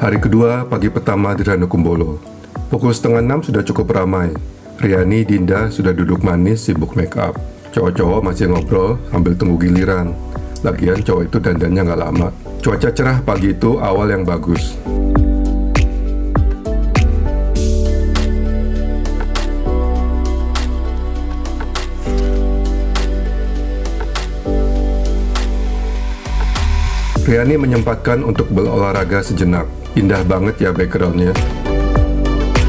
Hari kedua, pagi pertama di Ranukumbolo. Pukul 5:30 sudah cukup ramai. Riani, Dinda sudah duduk manis sibuk make up. Cowok-cowok masih ngobrol sambil tunggu giliran. Lagian cowok itu dandannya nggak lama. Cuaca cerah pagi itu awal yang bagus. Riani menyempatkan untuk berolahraga sejenak. Indah banget ya backgroundnya.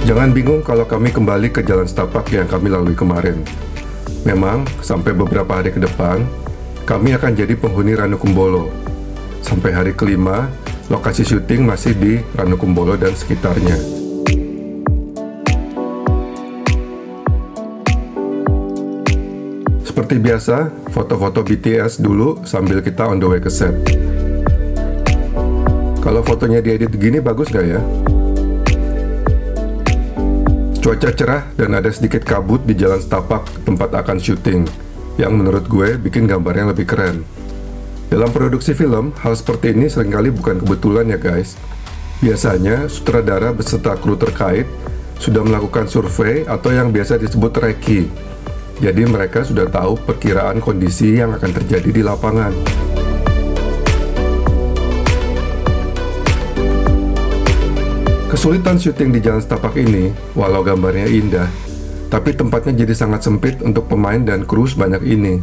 Jangan bingung kalau kami kembali ke jalan setapak yang kami lalui kemarin. Memang, sampai beberapa hari ke depan, kami akan jadi penghuni Ranukumbolo. Sampai hari kelima, lokasi syuting masih di Ranukumbolo dan sekitarnya. Seperti biasa, foto-foto BTS dulu sambil kita on the way ke set. Kalau fotonya diedit begini bagus nggak ya? Cuaca cerah dan ada sedikit kabut di jalan setapak tempat akan syuting, yang menurut gue bikin gambarnya lebih keren. Dalam produksi film, hal seperti ini seringkali bukan kebetulan ya guys. Biasanya, sutradara beserta kru terkait sudah melakukan survei atau yang biasa disebut reki. Jadi mereka sudah tahu perkiraan kondisi yang akan terjadi di lapangan. Kesulitan syuting di jalan setapak ini, walau gambarnya indah, tapi tempatnya jadi sangat sempit untuk pemain dan kru sebanyak ini.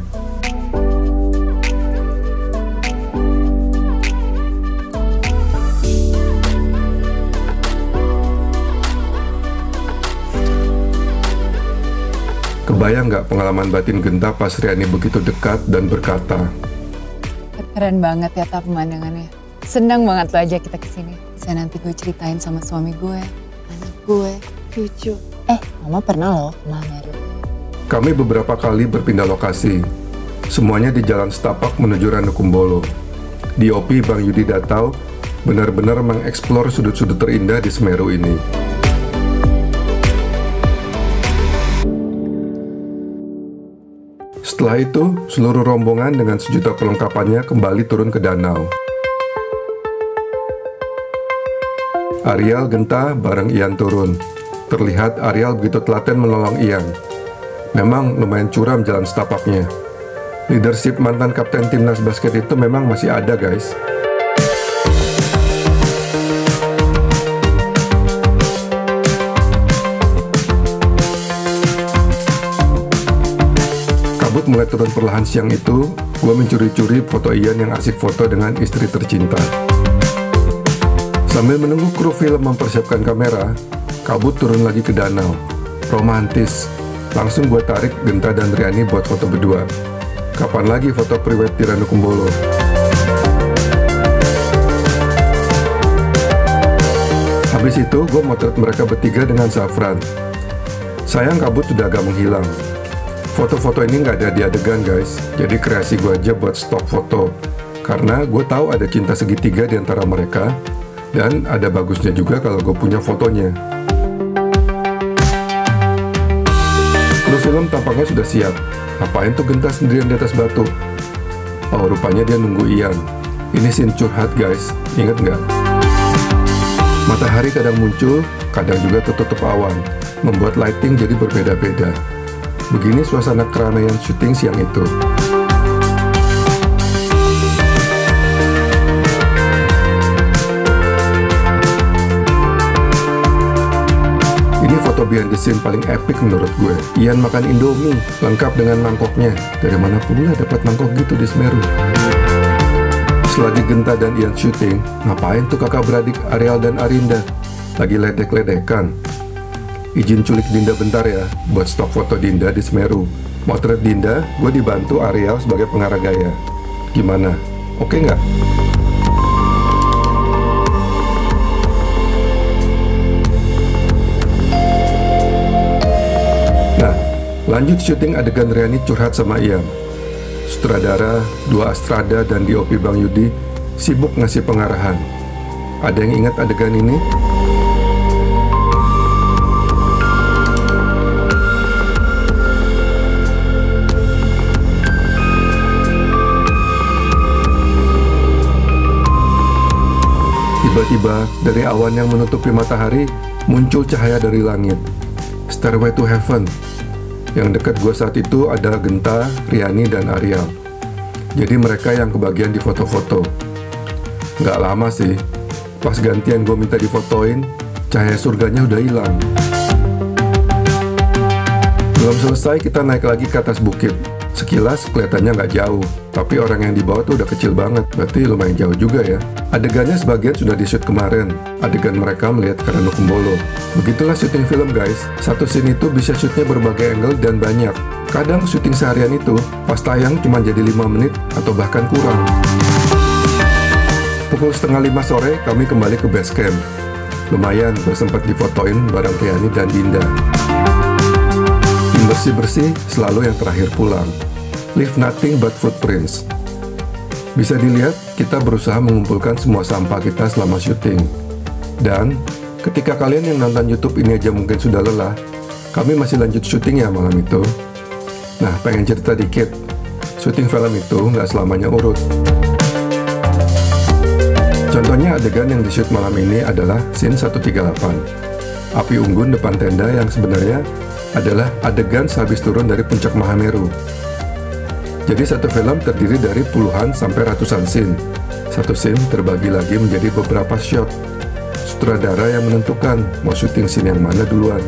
Kebayang nggak pengalaman batin Genta pas Riani begitu dekat dan berkata, "Keren banget ya tak pemandangannya. Senang banget lo ajak kita kesini. Bisa nanti gue ceritain sama suami gue, anak gue, cucu. Mama pernah loh mamer." Kami beberapa kali berpindah lokasi. Semuanya di jalan setapak menuju Ranukumbolo. DOP Bang Yudi Datau benar-benar mengeksplor sudut-sudut terindah di Semeru ini. Setelah itu, seluruh rombongan dengan sejuta perlengkapannya kembali turun ke danau. Ariel, Genta, bareng Ian turun. Terlihat Ariel begitu telaten menolong Ian. Memang lumayan curam jalan setapaknya. Leadership mantan kapten timnas basket itu memang masih ada guys. Kabut mulai turun perlahan siang itu, gue mencuri-curi foto Ian yang asik foto dengan istri tercinta. Sambil menunggu kru film mempersiapkan kamera, kabut turun lagi ke danau. Romantis. Langsung gue tarik Genta dan Riani buat foto berdua. Kapan lagi foto priwet di Ranukumbolo? Habis itu, gue motret mereka bertiga dengan Zafran. Sayang kabut sudah agak menghilang. Foto-foto ini nggak ada di adegan guys, jadi kreasi gue aja buat stok foto. Karena gue tahu ada cinta segitiga di antara mereka, dan ada bagusnya juga kalau gue punya fotonya. Kru film tampaknya sudah siap. Ngapain tuh Genta sendirian di atas batu? Oh, rupanya dia nunggu Ian. Ini scene curhat guys, inget nggak? Matahari kadang muncul, kadang juga tertutup awan, membuat lighting jadi berbeda-beda. Begini suasana keramaian syuting siang itu. Foto behind the scene paling epic menurut gue. Ian makan Indomie, lengkap dengan mangkoknya. Dari mana pula dapat mangkok gitu di Semeru? Selagi Genta dan Ian syuting, ngapain tuh kakak beradik Ariel dan Arinda? Lagi ledek-ledekan. Izin culik Dinda bentar ya, buat stok foto Dinda di Semeru. Motret Dinda, gue dibantu Ariel sebagai pengarah gaya. Gimana? Oke nggak? Lanjut syuting adegan Riani curhat sama Ian. Sutradara, dua Astrada, dan DOP Bang Yudi sibuk ngasih pengarahan. Ada yang ingat adegan ini? tiba-tiba dari awan yang menutupi matahari muncul cahaya dari langit. Stairway to Heaven. Yang dekat gue saat itu ada Genta, Riani, dan Ariel. Jadi mereka yang kebagian di foto-foto. Nggak lama sih, pas gantian gue minta difotoin, cahaya surganya udah hilang. Belum selesai, kita naik lagi ke atas bukit. Sekilas kelihatannya nggak jauh, tapi orang yang di bawah tuh udah kecil banget, berarti lumayan jauh juga ya. Adegannya sebagian sudah di-shoot kemarin, adegan mereka melihat ke Ranu Kumbolo. Begitulah syuting film guys, satu scene itu bisa shootnya berbagai angle dan banyak. Kadang syuting seharian itu, pas tayang cuma jadi 5 menit atau bahkan kurang. Pukul setengah 5 sore, kami kembali ke base camp. Lumayan, gue sempat difotoin bareng Riani dan Dinda. Tim bersih-bersih selalu yang terakhir pulang. Leave nothing but footprints. Bisa dilihat, kita berusaha mengumpulkan semua sampah kita selama syuting. Dan, ketika kalian yang nonton YouTube ini aja mungkin sudah lelah, kami masih lanjut syuting ya malam itu. Nah, pengen cerita dikit. Syuting film itu nggak selamanya urut. Contohnya adegan yang di-shoot malam ini adalah scene 138. Api unggun depan tenda yang sebenarnya adalah adegan sehabis turun dari puncak Mahameru. Jadi satu film terdiri dari puluhan sampai ratusan scene. Satu scene terbagi lagi menjadi beberapa shot. Sutradara yang menentukan mau syuting scene yang mana duluan.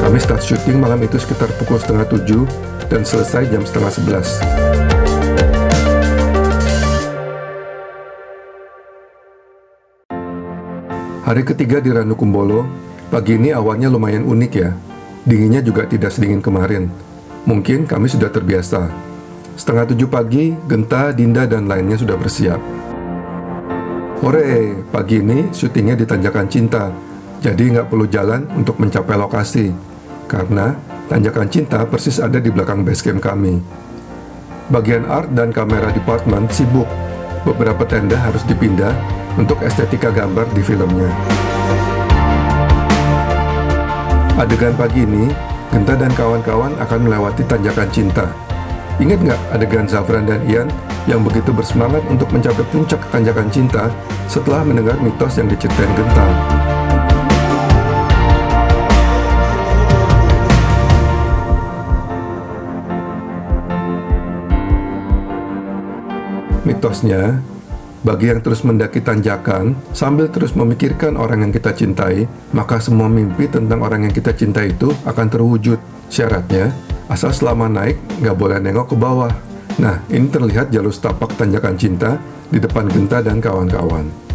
Kami start syuting malam itu sekitar pukul setengah 7 dan selesai jam setengah 11. Hari ketiga di Ranu Kumbolo, pagi ini awalnya lumayan unik ya. Dinginnya juga tidak sedingin kemarin. Mungkin kami sudah terbiasa. Setengah 7 pagi, Genta, Dinda, dan lainnya sudah bersiap. Hore, pagi ini syutingnya di Tanjakan Cinta. Jadi nggak perlu jalan untuk mencapai lokasi. Karena Tanjakan Cinta persis ada di belakang base camp kami. Bagian art dan kamera department sibuk. Beberapa tenda harus dipindah untuk estetika gambar di filmnya. Adegan pagi ini, Genta dan kawan-kawan akan melewati Tanjakan Cinta. Ingat nggak adegan Zafran dan Ian yang begitu bersemangat untuk mencapai puncak Tanjakan Cinta setelah mendengar mitos yang diceritain Genta? Mitosnya, bagi yang terus mendaki tanjakan, sambil terus memikirkan orang yang kita cintai, maka semua mimpi tentang orang yang kita cintai itu akan terwujud. Syaratnya, asal selama naik, nggak boleh nengok ke bawah. Nah, ini terlihat jalur setapak Tanjakan Cinta di depan Genta dan kawan-kawan.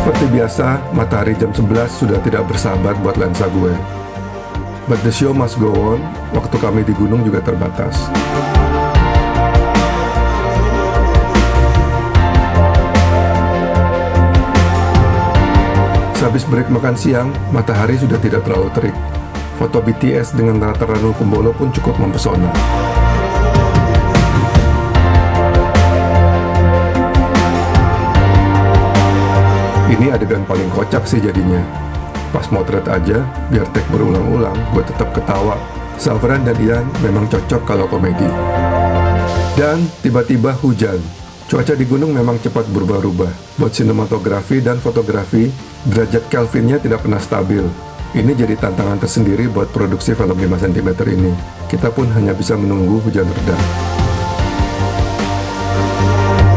Seperti biasa, matahari jam 11 sudah tidak bersahabat buat lensa gue. But the show must go on, waktu kami di gunung juga terbatas. Sehabis break makan siang, matahari sudah tidak terlalu terik. Foto BTS dengan latar Ranu Kumbolo pun cukup mempesona. Ini adegan paling kocak sih jadinya. Pas motret aja, biar take berulang-ulang, gue tetap ketawa. Zafran dan Ian memang cocok kalau komedi. Dan tiba-tiba hujan. Cuaca di gunung memang cepat berubah-ubah. Buat sinematografi dan fotografi, derajat Kelvinnya tidak pernah stabil. Ini jadi tantangan tersendiri buat produksi film 5 cm ini. Kita pun hanya bisa menunggu hujan reda.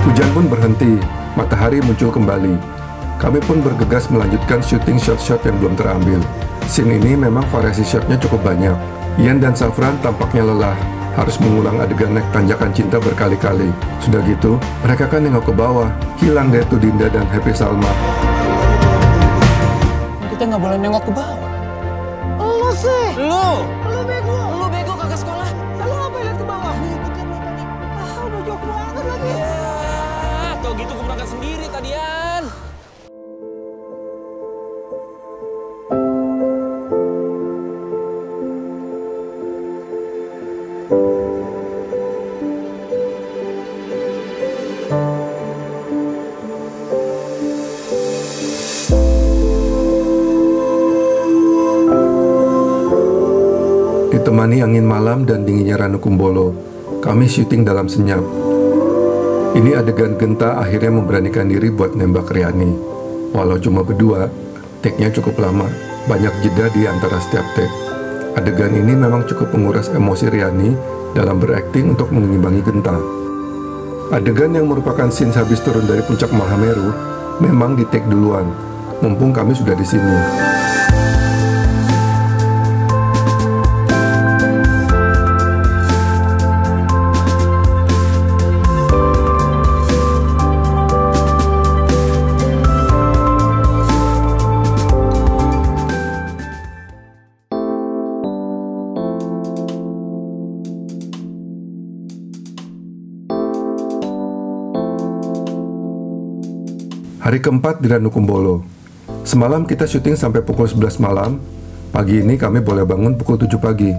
Hujan pun berhenti, matahari muncul kembali. Kami pun bergegas melanjutkan syuting shot-shot yang belum terambil. Scene ini memang variasi shotnya cukup banyak. Ian dan Zafran tampaknya lelah, harus mengulang adegan naik Tanjakan Cinta berkali-kali. Sudah gitu, mereka kan nengok ke bawah, hilang deh tuh Dinda dan Happy Salma. Kita nggak boleh nengok ke bawah. Lu sih! Lu bego! Lu bego kagak sekolah. Lu apa lihat ke bawah? Ngikutin lu tadi. Udah jauh banget lagi. Ya, tau gitu gue berangkat sendiri tadian. Thank you. Ditemani angin malam dan dinginnya Ranukumbolo, kami syuting dalam senyap. Ini adegan Genta akhirnya memberanikan diri buat nembak Riani. Walau cuma berdua, take-nya cukup lama, banyak jeda di antara setiap take. Adegan ini memang cukup menguras emosi Riani dalam berakting untuk mengimbangi Genta. Adegan yang merupakan scene habis turun dari puncak Mahameru memang di take duluan, mumpung kami sudah di sini. Hari keempat di Ranukumbolo. Semalam kita syuting sampai pukul 11 malam. Pagi ini kami boleh bangun pukul 7 pagi.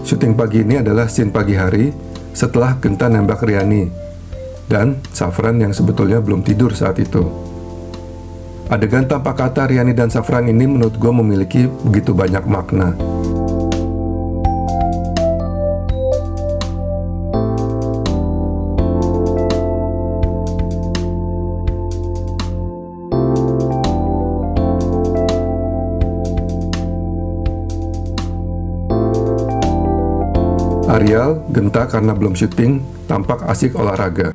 Syuting pagi ini adalah scene pagi hari setelah Genta nembak Riani dan Safran yang sebetulnya belum tidur saat itu. Adegan tanpa kata Riani dan Safran ini menurut gue memiliki begitu banyak makna. Arial, Genta karena belum syuting, tampak asik olahraga.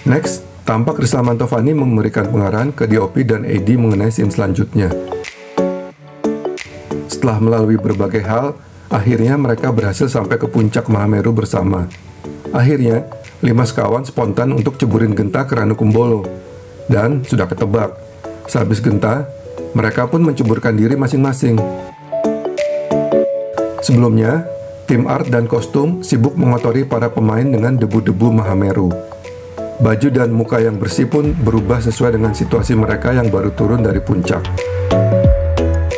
Next, tampak Rizal Mantovani memberikan pengarahan ke DOP dan AD mengenai scene selanjutnya. Setelah melalui berbagai hal, akhirnya mereka berhasil sampai ke puncak Mahameru bersama. Akhirnya, 5 sekawan spontan untuk ceburin Genta ke Ranukumbolo. Dan sudah ketebak, sehabis Genta, mereka pun menceburkan diri masing-masing. Sebelumnya, tim art dan kostum sibuk mengotori para pemain dengan debu-debu Mahameru. Baju dan muka yang bersih pun berubah sesuai dengan situasi mereka yang baru turun dari puncak.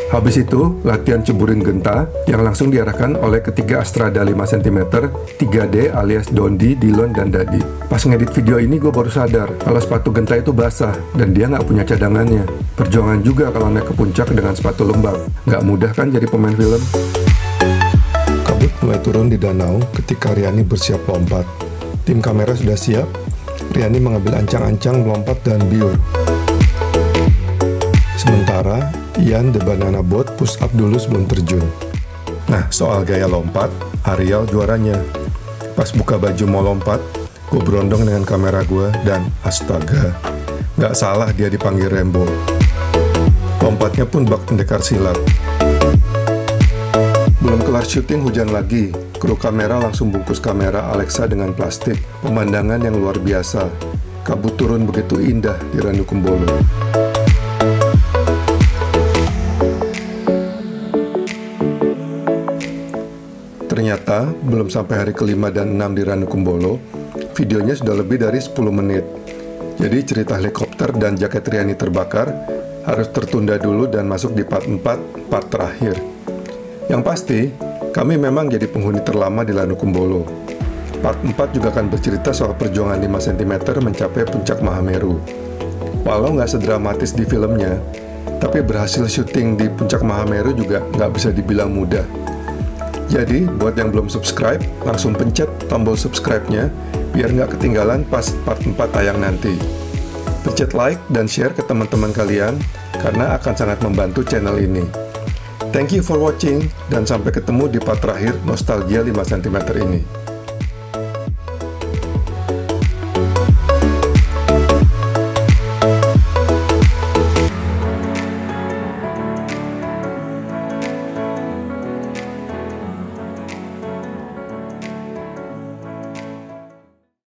Habis itu, latihan ceburin Genta yang langsung diarahkan oleh ketiga Astrada 5 cm, 3D alias Dondi, Dillon, dan Dadi. Pas ngedit video ini gue baru sadar kalau sepatu Genta itu basah dan dia nggak punya cadangannya. Perjuangan juga kalau naik ke puncak dengan sepatu lembab. Nggak mudah kan jadi pemain film? Kabut mulai turun di danau ketika Riani bersiap lompat. Tim kamera sudah siap. Riani mengambil ancang-ancang melompat dan biur. Sementara Ian The Banana Boat push up dulu sebelum terjun. Nah, soal gaya lompat, Ariel juaranya. Pas buka baju mau lompat, gue berondong dengan kamera gue dan astaga, nggak salah dia dipanggil Rambo. Lompatnya pun bak pendekar silat. Belum kelar syuting hujan lagi, kru kamera langsung bungkus kamera Alexa dengan plastik. Pemandangan yang luar biasa. Kabut turun begitu indah di Ranukumbolo. Ternyata, belum sampai hari kelima dan 6 di Ranukumbolo, videonya sudah lebih dari 10 menit. Jadi cerita helikopter dan jaket Riani terbakar harus tertunda dulu dan masuk di part 4, part terakhir. Yang pasti, kami memang jadi penghuni terlama di Ranukumbolo. Part 4 juga akan bercerita soal perjuangan 5 cm mencapai puncak Mahameru. Walau nggak sedramatis di filmnya, tapi berhasil syuting di puncak Mahameru juga nggak bisa dibilang mudah. Jadi, buat yang belum subscribe, langsung pencet tombol subscribe-nya, biar nggak ketinggalan pas part 4 tayang nanti. Pencet like dan share ke teman-teman kalian, karena akan sangat membantu channel ini. Thank you for watching, dan sampai ketemu di part terakhir Nostalgia 5 cm ini.